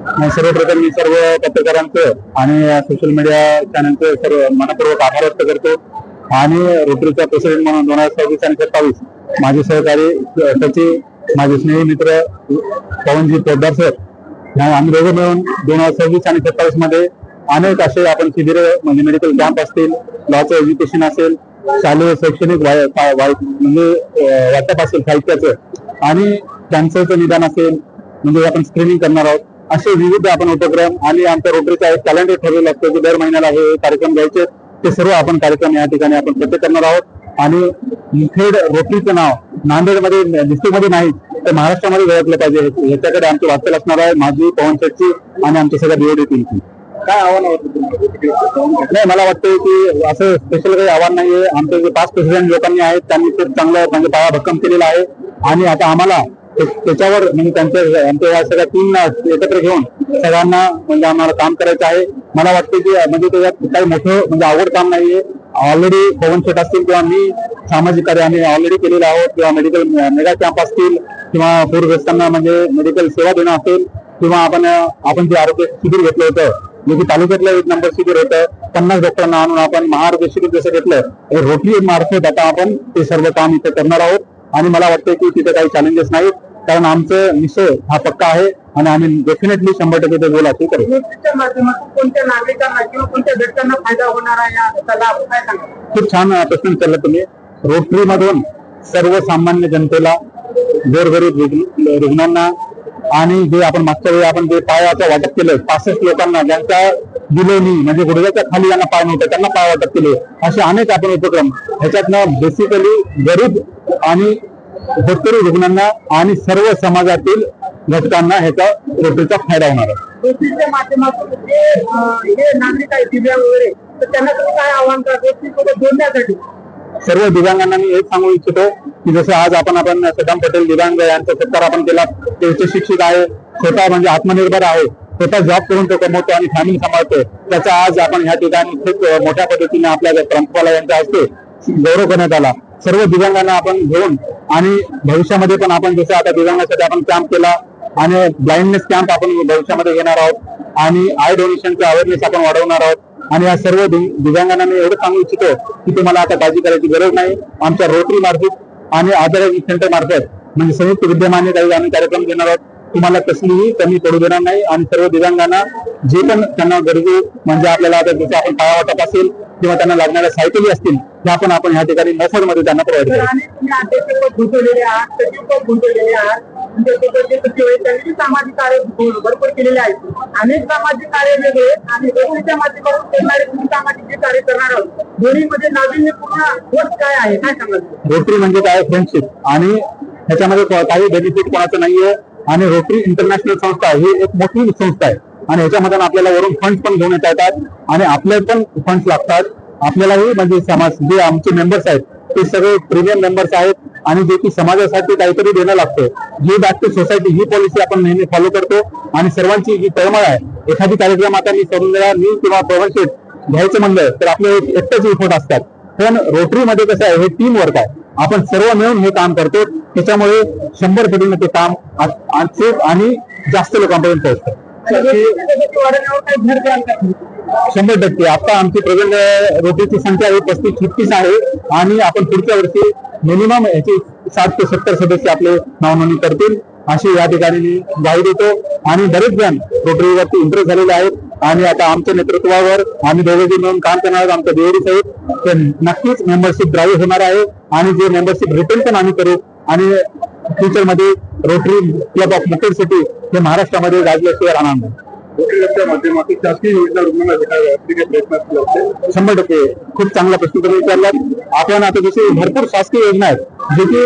सर्वप्रथम मी सर्व पत्रकारांचं आणि सोशल मीडिया चॅनलचं सर्व मनपूर्वक आभार व्यक्त करतो आणि रोटरीचा प्रेसिडेंट म्हणून 2026 आणि 27 माझे सहकारी सचिव माझे स्नेही मित्र पवनजी पोद्दार सर आम्ही दोघं मिळून 2026 आणि 27 मध्ये अनेक असे आपण शिबिर म्हणजे मेडिकल कॅम्प असतील, लॉचं एज्युकेशन असेल, शालेय शैक्षणिक म्हणजे वाटप असेल साहित्याचं आणि कॅन्सरचं निदान असेल म्हणजे आपण स्क्रीनिंग करणार आहोत. असे विविध आपण उपक्रम आणि आमच्या रोटरीचा एक कॅलेंडर ठरलेलं असतं की दर महिन्याला हे कार्यक्रम घ्यायचे. ते सर्व आपण कार्यक्रम या ठिकाणी आपण प्रत्येक करणार आहोत आणि मुखेड रोटरीचं नाव नांदेडमध्ये डिस्ट्रिक्टमध्ये नाही तर महाराष्ट्रामध्ये ओळखलं पाहिजे याच्याकडे आमची वाटचाल असणार आहे. माझी पवन शेटची आणि आमच्या सगळ्या बीओडी टीमची. काय आव्हान नाही, मला वाटतं की असं स्पेशल काही आव्हान नाहीये. आमचे जे 5 प्रेसिडेंट लोकांनी आहेत त्यांनी खूप चांगलं म्हणजे पाया भक्कम केलेला आहे आणि आता आम्हाला त्याच्यावर म्हणजे आमच्या सगळ्या टीमला एकत्र घेऊन सगळ्यांना म्हणजे आम्हाला काम करायचं आहे. मला वाटतं की म्हणजे त्याच्यात काही मोठं म्हणजे आवड काम नाहीये. ऑलरेडी पवन शेट असतील किंवा मी सामाजिक कार्य आम्ही ऑलरेडी केलेलं आहोत किंवा मेडिकल मेगा कॅम्प असतील किंवा पूरग्रस्तांना म्हणजे मेडिकल सेवा देणं असेल किंवा आपण जे आरोग्य शिबिर घेतलं होतं म्हणजे तालुक्यातलं 1 नंबर शिबिर होतं 50 डॉक्टरांना आणून आपण महाआरोग्य शिबिर जसं घेतलं रोटरी मार्फत आता आपण ते सर्व काम इथे करणार आहोत आणि मला वाटतं की तिथे काही चॅलेंजेस नाहीत कारण आमचं निश्चय हा पक्का आहे आणि आम्ही डेफिनेटली 100% ते गोल अचीव करू. कोणत्या नागरिकांना किंवा कोणत्या घटकांना फायदा होणार आहे? खूप छान प्रश्न विचारला तुम्ही. रोटरी मधून सर्वसामान्य जनतेला, गोरगरीब रुग्णांना आणि जे आपण मागच्या वेळी आपण जे पायाचं वाटप केलं 65 लोकांना ज्यांच्या दिलेली म्हणजे गुडघ्याच्या खाली यांना पाय नव्हतं त्यांना पाय वाटप केले. असे अनेक आपण उपक्रम ह्याच्यातनं बेसिकली गरीब आणि होतकरू रुग्णांना आणि सर्व समाजातील घटकांना ह्याचा रोटरीचा फायदा होणार आहे. रोटरीच्या माध्यमातून जे नागरिक आहेत दिव्यांग वगैरे तर त्यांना काय आव्हान रोटरीसोबत जोडण्यासाठी सर्व दिव्यांगांना मी हेच सांगू इच्छितो की जसं आज आपण सदाम पटेल दिव्यांग यांचा सत्कार आपण केला. ते उच्च शिक्षित आहे, स्वतः म्हणजे आत्मनिर्भर आहे, स्वतः जॉब करून तो कमवतो आणि फॅमिली सांभाळतो. त्याचा आज आपण ह्या ठिकाणी खूप मोठ्या पद्धतीने आपल्या प्रांतपाला यांच्या हस्ते गौरव करण्यात आला. सर्व दिव्यांगांना आपण घेऊन आणि भविष्यामध्ये पण आपण जसं आता दिव्यांगासाठी आपण कॅम्प केला आणि ब्लाइंडनेस कॅम्प आपण भविष्यामध्ये घेणार आहोत आणि आय डोनेशनचा अवेअरनेस आपण वाढवणार आहोत आणि या सर्व दिव्यांगांना मी एवढं सांगू इच्छितो की तुम्हाला आता काळजी करायची गरज नाही. आमच्या रोटरी मार्फत आणि आधार सेंटर मार्फत म्हणजे संयुक्त विद्यमाने काही आम्ही कार्यक्रम घेणार आहोत. तुम्हाला कसलीही कमी पडू देणार नाही आणि सर्व दिव्यांगांना जे पण त्यांना गरजू म्हणजे आपल्याला आता जसं आपण पाया वाटप असेल किंवा त्यांना लागणाऱ्या सायकली असतील त्या पण आपण ह्या ठिकाणी मोफतमध्ये त्यांना प्रोव्हाइड करू. सामाजिक कार्य भरपूर केलेले आहेत. अनेक सामाजिक कार्य वेगळे आणि रोटरीच्या माध्यमातून करणारे सामाजिक जे कार्य करणार आहोत दोन्हीमध्ये नाविन्यपूर्ण गोष्ट काय आहे काय सांगाल? रोटरी म्हणजे काय फ्रेंडशिप आणि ह्याच्यामध्ये काही बेनिफिट कोणाचं नाहीये आणि रोटरी इंटरनॅशनल संस्था ही एक मोठी संस्था आहे आणि ह्याच्यामध्ये आपल्याला वरून फंड्स पण घेऊन येतात आणि आपले पण फंड्स लागतात. आपल्यालाही म्हणजे समाज जे आमचे मेंबर्स आहेत ते सगळे प्रीमियम मेंबर्स आहेत आणि जे की समाजासाठी काहीतरी देणं लागतं. ही बॅक टू सोसायटी ही पॉलिसी आपण नेहमी फॉलो करतो आणि सर्वांची जी तळमळ आहे एखादी कार्यक्रम आता मी किंवा पवन शेट घ्यायचं म्हणलं तर आपले एकटेच इफोर्ट असतात. पण रोटरीमध्ये कसं आहे हे टीम वर्क आहे. आपण सर्व मिळून हे काम करतो त्याच्यामुळे 100% ते काम आणि जास्त लोकांपर्यंत पोहोचतं. 100% आता आमची प्रेझेंट रोटरीची संख्या 35-36 आहे आणि आपण पुढच्या वर्षी मिनिमम याची 60 ते 70 सदस्य आपले नावनोंदणी करतील अशी या ठिकाणी मी ग्वाही देतो आणि बरेच जण रोटरीवरती इंटरेस्ट झालेले आहेत आणि आता आमच्या नेतृत्वावर आम्ही दोघे मिळून काम करणार आहोत. आमच्या बीओडी साहेब ते नक्कीच मेंबरशिप ड्राईव्ह होणार आहे आणि जे मेंबरशिप रिटर्न पण आम्ही करू आणि फ्युचरमध्ये rotary club of Mukhed city हे महाराष्ट्रामध्ये गाजल्याशिवाय राहणार नाही. रोटरीच्या माध्यमातून शासकीय योजना रुग्णांना प्रयत्न 100% खूप चांगला प्रश्न तुम्ही विचारला. आपण आता जसे भरपूर शासकीय योजना आहेत जे की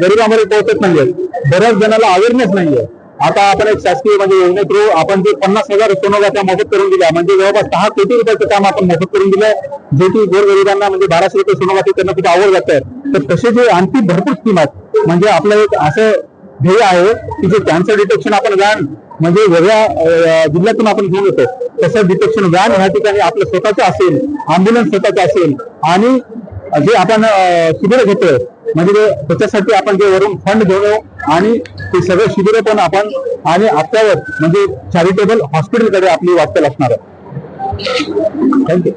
गरिबांमध्ये पोहोचत नाहीये, बऱ्याच जणांना अवेअरनेस नाहीये. आता आपण एक शासकीय म्हणजे योजने थ्रू आपण जे 50,000 सोनोग्राफ्या मोफत करून दिल्या म्हणजे जवळपास 6 कोटी रुपयाचं काम आपण मोफत करून दिलंय जे की गोरगरिबांना म्हणजे 1200 रुपये सोनोग्राफी करणं खूप आवड जातं. तर तसे जे आणखी भरपूर स्कीम आहेत म्हणजे आपलं एक असं ध्येय आहे की जे कॅन्सर डिटेक्शन आपण व्हॅन म्हणजे वेगळ्या जिल्ह्यातून आपण घेऊन येतो तसं डिटेक्शन व्हॅन ह्या ठिकाणी आपलं स्वतःचं असेल, अँब्युलन्स स्वतःचं असेल आणि जे आपण शिबिर घेतोय म्हणजे त्याच्यासाठी आपण जे वरून फंड घेऊन आणि ते सगळं शिबिरं पण आपण आणि अत्यावर म्हणजे चॅरिटेबल हॉस्पिटलकडे आपली वाटचाल असणार आहे. थँक्यू.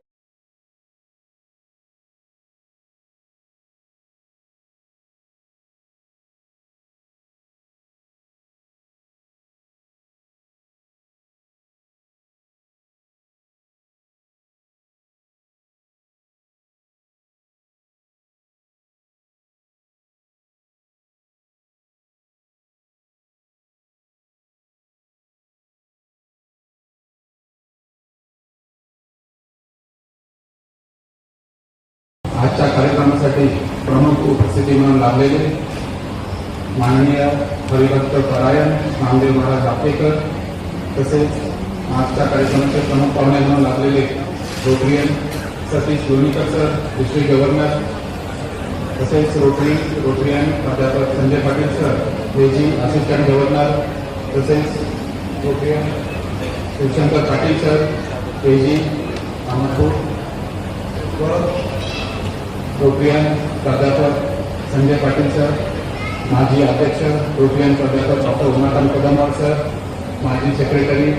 आजच्या कार्यक्रमासाठी प्रमुख उपस्थिती म्हणून लाभलेले माननीय हरिभक्त परायण नामदेव महाराज आपटेकर, तसेच आजच्या कार्यक्रमाचे प्रमुख पाहुणे म्हणून लाभलेले Rotarian Satish Lonikar sir, district governor, तसेच रोटरियन प्राध्यापक Sanjay Patil sir, AG assistant governor, तसेच Rotarian Shivshankar Patil sir, AG Ahmedpur व रोटरियन प्राध्यापक संजय पाटील सर, माजी अध्यक्ष रोटरियन प्राध्यापक डॉक्टर उमाकांत कदमवार सर, माजी secretary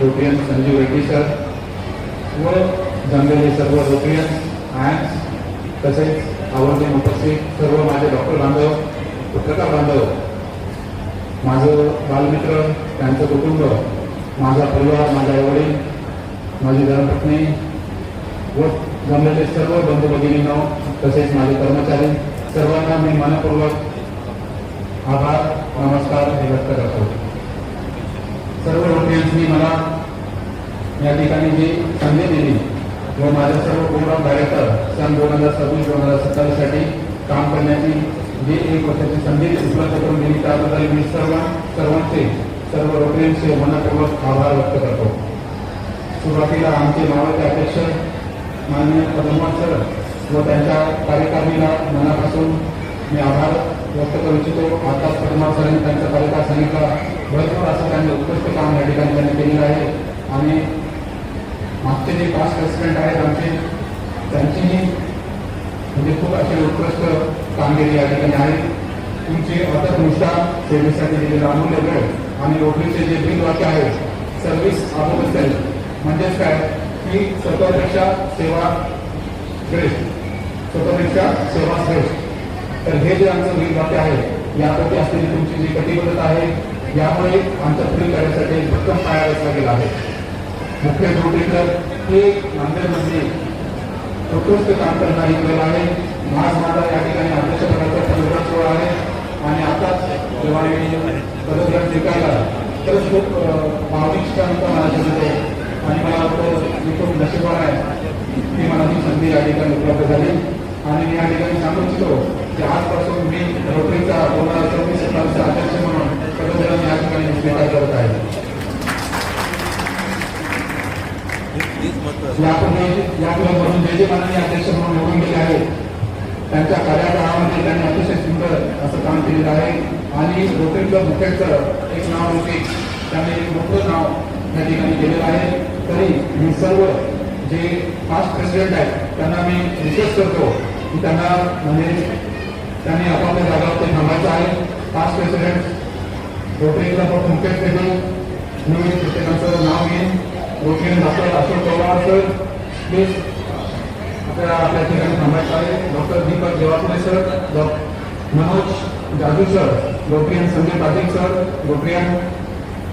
Rotarian Sanjeev Reddy sir व जमलेले सर्व रोटरियन अँड तसेच आवर्जून उपस्थित सर्व माझे डॉक्टर बांधव, पत्रकार बांधव, माझं बालमित्र, त्यांचं कुटुंब, माझा परिवार, माझे आईवडील, माझी धर्मपत्नी व जमलेले सर्व बंधू भगिनींनो, तसेच माझे कर्मचारी, सर्वांना मी मनपूर्वक आभार नमस्कार व्यक्त करतो. सर्व रोटरियन्सनी मला या ठिकाणी जी संधी दिली व माझे सर्व बोर्ड ऑफ डायरेक्टर सन 2026-2027 साठी काम करण्याची जी 1 वर्षाची संधी उपलब्ध करून दिली त्याबद्दल मी सर्व रोटरियन्सचे मनपूर्वक आभार व्यक्त करतो. सुरुवातीला आमचे मावळते अध्यक्ष माननीय कदमवार सर व त्यांच्या कार्यकारिणीला मनापासून मी आभार व्यक्त करू इच्छितो. आताच कदमवार सरांनी त्यांचा कार्यकाळ सांगितला, भरपूर असं त्यांनी उत्कृष्ट काम या ठिकाणी त्यांनी केलेलं आहे आणि मागचे जे पास्ट प्रेसिडेंट आहेत आमचे, त्यांचीही म्हणजे खूप अशी उत्कृष्ट कामगिरी या ठिकाणी आहे. तुमची अथक निष्ठा सेवेसाठी दिलेला अमूल्य वेळ आणि रोटरीचे जे ब्रीद वाक्य आहे, सर्व्हिस अबोव, म्हणजेच काय की स्वतःपेक्षा सेवा श्रेष्ठ, स्वतःपेक्षा सेवा श्रेष्ठ. तर हे जे आमचं ब्रीद वाक्य आहे, याप्रती असलेली तुमची जी कटिबद्धता आहे, यामुळे आमच्या पुढील कार्यासाठी भक्कम पाया रचला गेला आहे. मुख्य रोटरीकर हे नांदेडमध्ये उत्कृष्ट काम करणारी वेळ आहे. माझा या ठिकाणी अध्यक्षपदाचा पदग्रहण सोहळा आहे आणि आताच जेव्हा मी पदग्रहण स्वीकारला तर खूप भावनिक मला दिसतो आणि मला वाटतं मी खूप नशीबवान आहे की मला ही संधी या ठिकाणी उपलब्ध झाली. आणि मी या ठिकाणी सांगू इच्छितो की आजपासून मी रोटरीचा 2024-27 अध्यक्ष म्हणून पदग्रहण या ठिकाणी स्वीकार करत आहे. यापुढे म्हणून जे माननीय अध्यक्ष म्हणून निवडून गेले आहेत, त्यांच्या कार्यकाळामध्ये त्यांनी अतिशय सुंदर असं काम केलेलं आहे आणि रोटरीचं मुख्याचं एक नाव होते, त्यांनी एक मोठं नाव या ठिकाणी केलेलं आहे. तरी मी सर्व जे पास्ट प्रेसिडेंट आहेत त्यांना मी रिक्वेस्ट करतो की त्यांना म्हणजे त्यांनी आपापल्या जागावर ते थांबायचं आहे. पास्ट प्रेसिडेंट रोटरीचा मुख्य प्रेसिडेंट मी प्रत्येकाचं नाव घेईन. Rotarian doctor Ashok Pawar sir please आपल्या ठिकाणी थांबायचं आहे. Doctor Deepak Devapure sir, Manoj Jadhu sir, Rotarian Sanjay Patil sir, Rotarian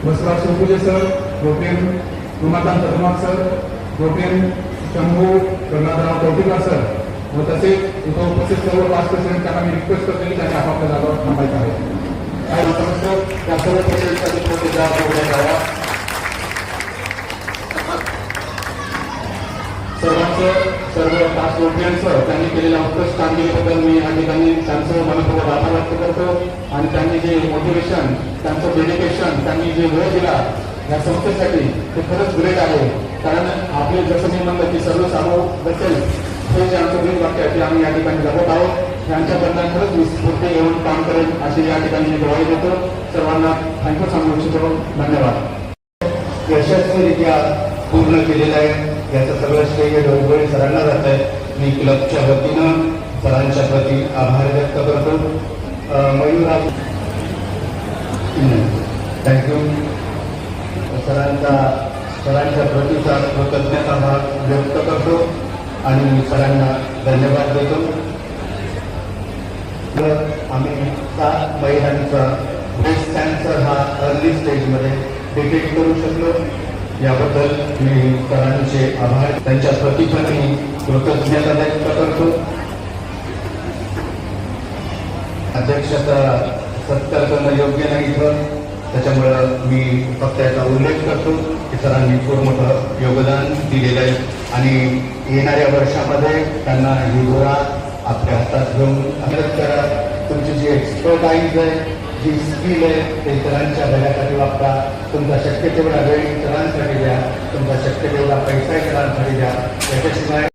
Basavraj Shivpuje sir, Rotarian Umakant Kadamwar sir, Rotarian Shambhu Pralhadrao Kautika sir व तसेच इथं उपस्थित सर्व पाच प्रेसिडेंट त्यांना मी रिक्वेस्ट करतो की त्यांनी आपापल्या जागावर थांबायचं आहे. काय त्या सर्व प्रेसिडेंटसाठी सर्व पाच रोटरियन्सवर त्यांनी केलेल्या उत्कृष्ट कामगिरीबद्दल मी या ठिकाणी त्यांचं मनपूर्वक आभार व्यक्त करतो. आणि त्यांनी जे मोटिवेशन, त्यांचं डेडिकेशन, त्यांनी जे वेळ दिला या संस्थेसाठी ते खरंच ग्रेट आहे. कारण आपले जसं मी म्हणलं की सर्व सामूहिक बद्दल हे जे आमचं ब्रीद वाक्य आहे ते आम्ही या ठिकाणी जगत आहोत. यांच्याबद्दल खरंच मी स्फूर्ती घेऊन काम करेन अशी या ठिकाणी मी ग्वाही देतो. सर्वांना थँक्यू सांगू इच्छितो. धन्यवाद. यशस्वीरित्या पूर्ण केलेलं आहे याचं सगळं श्रेय डोंगरे सरांना जात आहे. मी क्लबच्या वतीनं सरांच्या प्रती आभार व्यक्त करतो. मयूर थँक्यू. सरांच्या प्रतिसाद कृतज्ञता भाव व्यक्त करतो आणि सरांना धन्यवाद देतो. आम्ही 7 महिलांचा ब्रेस्ट कॅन्सर हा अर्ली स्टेजमध्ये डिटेक्ट करू शकलो, याबद्दल मी सरांचे आभार, त्यांच्या प्रतिभाने कृतज्ञता व्यक्त करतो. अध्यक्षता सत्कार करणं योग्य नाही इथं, त्याच्यामुळं मी फक्त याचा उल्लेख करतो की सरांनी खूप मोठं योगदान दिलेलं आहे आणि येणाऱ्या वर्षामध्ये त्यांना ही गोळा आपल्या हातात घेऊन मदत करा. तुमची जी एक्सपर्टाईज आहे, जी स्किल आहे, ते इतरांच्या भल्यासाठी वापरा. तुमचा शक्य तेवढा वेळ इतरांसाठी द्या, तुमचा शक्य तेवढा पैसा इतरांसाठी द्या. याच्याशिवाय